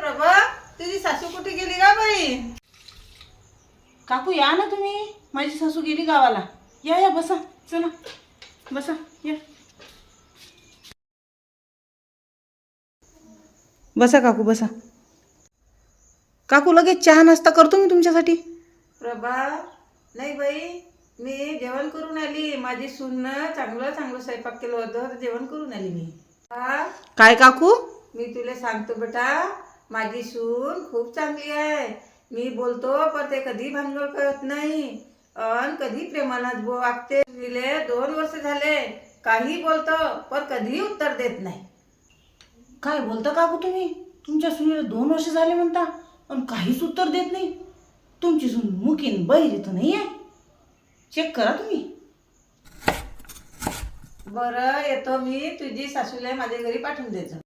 प्रभा, तुझी सासू कुठे गेली का बाई? काकू या ना तुम्ही, माझी सासू गेली गावाला. या या बसा, चला बसा या. बसा काकू बसा. काकू लगेच चहा नाश्ता करतो मी तुमच्यासाठी. प्रभा, नाही बाई, मी जेवण करून आली. माझी सून चांगलं चांगलं स्वयंपाक केलं होतं, तर जेवण करून आली मी. काय काकू? मी तुला सांगतो बेटा, माझी सून खूप चांगली आहे. मी बोलतो पण ते कधी भानगड करत नाही अन कधी प्रेमानं वागते. तिले 2 वर्ष झाले, काही बोलतो पण कधी उत्तर देत नाही. काय बोलता काकू तुम्ही? तुमच्या सुनीला 2 वर्ष झाले म्हणता आणि काहीच उत्तर देत नाही. तुमची सून मुकीन बहिरी तर नाही आहे. चेक करा तुम्ही. बरं, येतो मी. तुझी सासूला माझ्या घरी पाठवून द्यायचं.